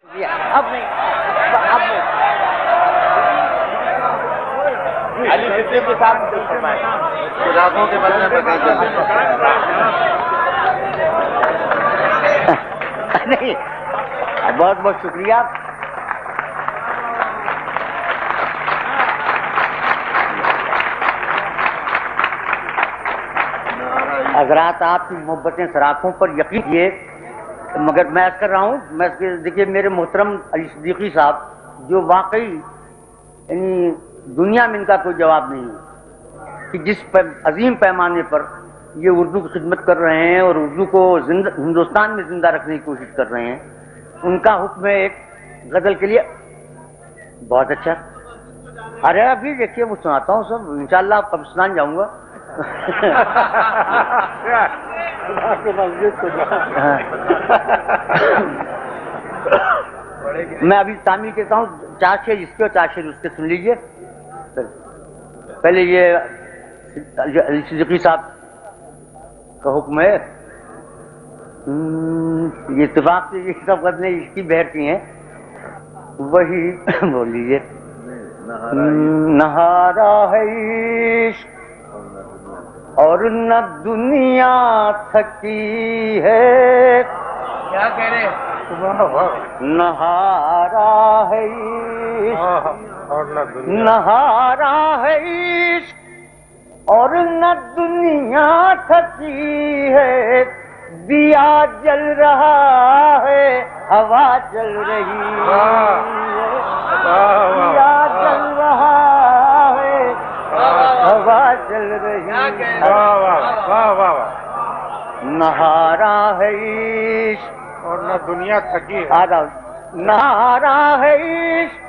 اب نہیں علی صدیق کے ساتھ خداوں کے بدلے میں نہیں، بہت بہت شکریہ. حضرات آپ کی محبتیں سراخوں پر یقین کیے، مگر میں کر رہا ہوں، میں دیکھیے میرے محترم علی صدیقی صاحب جو واقعی یعنی دنیا میں ان کا کوئی جواب نہیں ہے کہ جس عظیم پیمانے پر یہ اردو کی خدمت کر رہے ہیں اور اردو کو ہندوستان میں زندہ رکھنے کی کوشش کر رہے ہیں. ان کا حکم ہے ایک غزل کے لیے. بہت اچھا. ارے ابھی دیکھیے وہ سناتا ہوں سب انشاءاللہ. قبرستان جاؤں گا. میں ابھی تعمیر کہتا ہوں، 4 شعر اس کے اور 4 شعر اس کے سن لیجئے. پہلے یہ علی صدیقی صاحب کا حکم ہے. یہ اتفاق سے یہ سب غزلیں اس کی بہر کی ہیں، وہی بول لیجیے. نہارا ہے عشق اور نہ دنیا تھکی ہے. کیا کہہ رہے ہیں؟ نہارا ہے عشق، نہارا ہے عشق اور نہ دنیا تھکی ہے. دیا جل رہا ہے، ہوا چل رہی ہے. دیا جل رہا ہے، ہوا چل رہی ہے. نہارا ہے عشق اور نہ دنیا تھکی. نہارا ہے عشق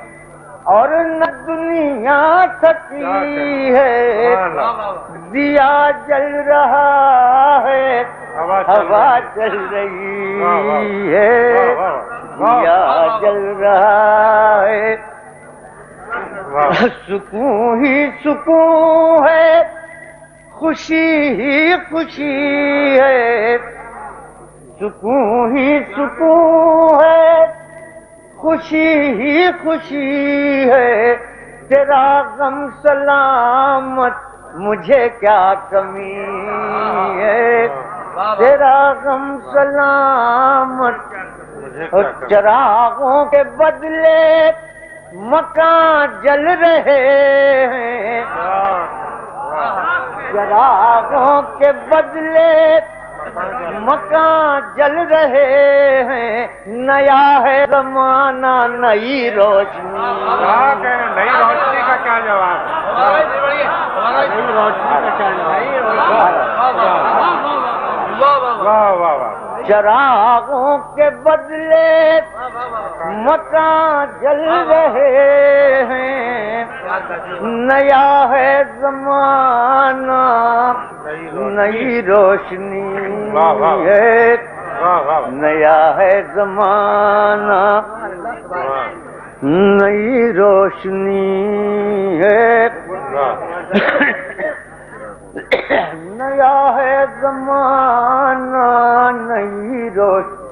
اور نہ دنیا تھکی ہے. دیا جل رہا ہے، ہوا چل رہی ہے. دیا جل رہا ہے. سکون ہی سکون ہے، خوشی ہی خوشی ہے. سکون ہی سکون ہے، خوشی ہی خوشی ہے. تیرا غم سلامت مجھے کیا کمی ہے. تیرا غم سلامت. اور چراغوں کے بدلے مکان جل رہے ہیں. چراغوں کے بدلے مکان جل رہے ہیں. نیا ہے زمانہ، نئی روشنی. نئی روشنی کا کیا جواب؟ نئی روشنی کا کیا جواب؟ چراغوں کے بدلے مکان جل رہے ہیں. نیا ہے زمانہ، نئی روشنی ہے. نیا ہے زمانہ، نئی روشنی ہے. نیا ہے زمانہ، نئی روشنی.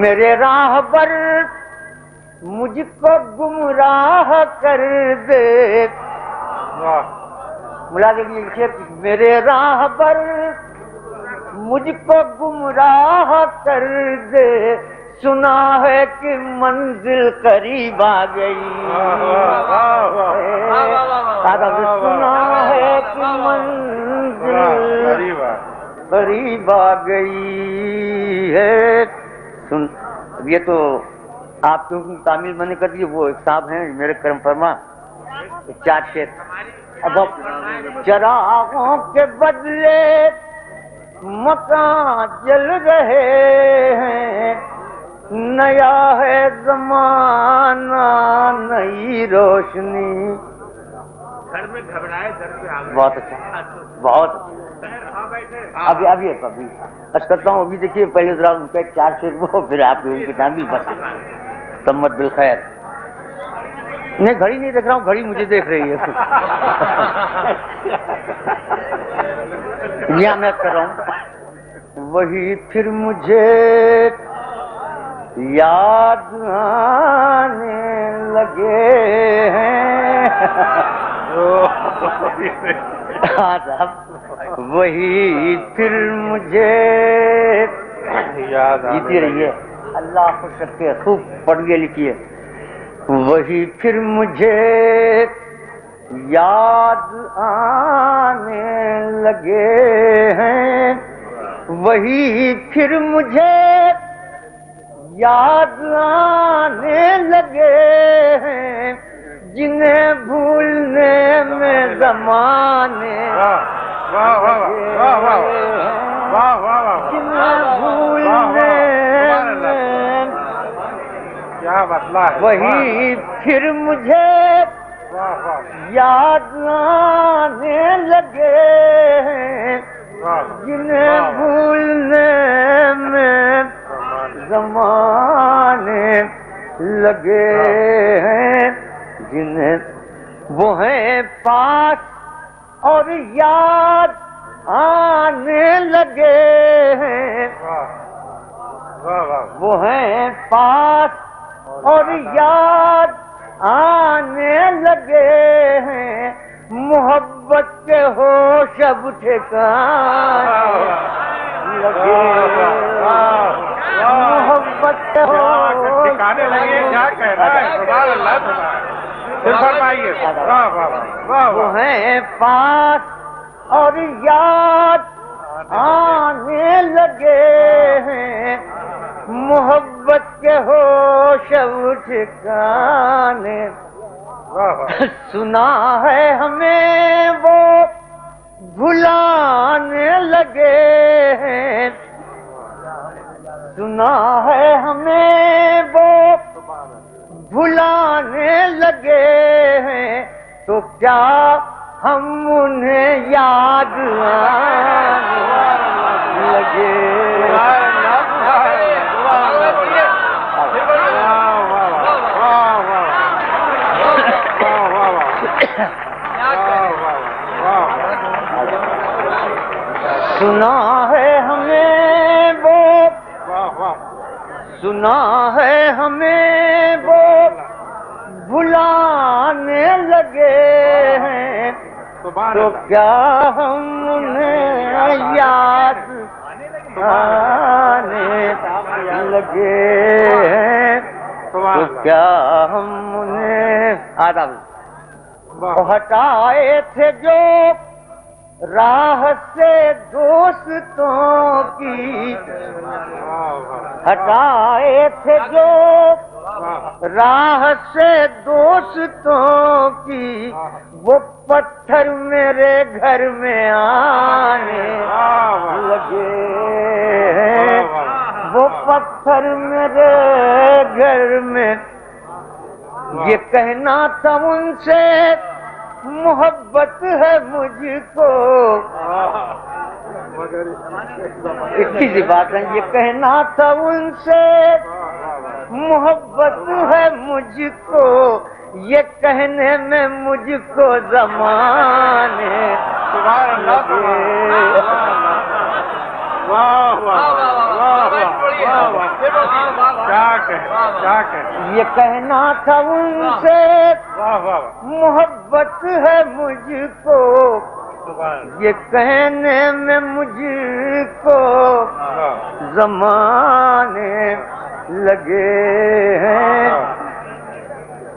میرے راہ پر مجھ کو گمراہ کر دے. ملا دیکھیے. میرے راہ پر مجھ کو گمراہ کر دے. سنا ہے کہ منزل قریب آ گئی. سنا ہے کہ منزل قریب آ گئی ہے. سن یہ تو آپ کی تعمیل میں نے کر دی. وہ ایک صاحب ہیں میرے کرم فرما، 4 شعر. اب چراغوں کے بدلے مکان جل رہے ہیں. نیا ہے زمانہ، نئی روشنی. گھر میں گھبرائے گھر پہ آ گئے. بہت اچھا، بہت اچھا. ابھی ارج کرتا ہوں. ابھی دیکھیے پہلے ذرا ان کا 4 شعر وہ، پھر آپ کی ان کی تعمیل. بس تمت بالخیر. نہیں گھڑی نہیں دیکھ رہا ہوں، گھڑی مجھے دیکھ رہی ہے. یہاں میں کر رہا ہوں. وہی پھر مجھے یاد آنے لگے ہیں وہی پھر مجھے جیتی رہیے اللہ خوش رکھے خوب پڑھیے لکھیے وہی پھر مجھے یاد آنے لگے ہیں وہی پھر مجھے یاد آنے لگے ہیں جنہیں بھولنے میں زمانے جنہیں بھولنے میں وہی پھر مجھے یاد آنے لگے ہیں جنہیں بھولنے میں زمانے لگے ہیں جنہیں وہ ہیں پاس اور یاد آنے لگے ہیں وہ ہیں پاس اور یاد آنے لگے ہیں محبت کے ہوش اب ٹھکانے لگے محبت کے ہوش ٹھکانے لگے کیا کہہ رہا ہے سبحان اللہ فرمائیے وہ ہیں پاس اور یاد آنے لگے ہیں محبت کے ہوش ٹھکانے سنا ہے ہمیں وہ بھلانے لگے ہیں سنا ہے ہمیں وہ بھلانے لگے ہیں تو کیا ہم انہیں یاد آنے لگے سنا ہے ہمیں وہ سنا ہے ہمیں وہ بھلانے لگے ہیں تو کیا ہم انہیں یاد آنے لگے ہیں تو کیا ہم انہیں ہٹائے تھے جو راہ سے دوستوں کی ہٹائے تھے جو راہ سے دوستوں کی وہ پتھر میرے گھر میں آنے لگے ہیں وہ پتھر میرے گھر میں یہ کہنا تھا ان سے محبت ہے مجھ کو اتنی سی بات ہے یہ کہنا تھا ان سے محبت ہے مجھ کو یہ کہنے میں مجھ کو زمانے یہ کہنا تھا ان سے محبت ہے مجھ کو یہ کہنے میں مجھ کو زمانے لگے ہیں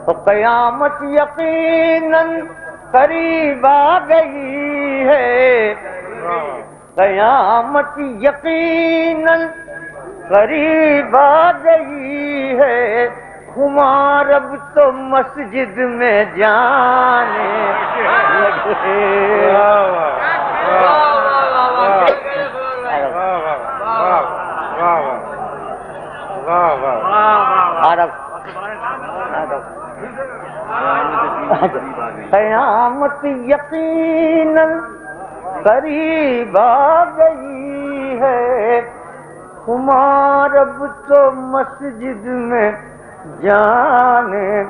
تو قیامت یقیناً قریب آ گئی ہے قیامت یقیناً قریب آ گئی ہے خمار اب تو مسجد میں جانے لگے قیامت یقیناً قریب آ گئی ہے خمار اب تو مسجد میں جانے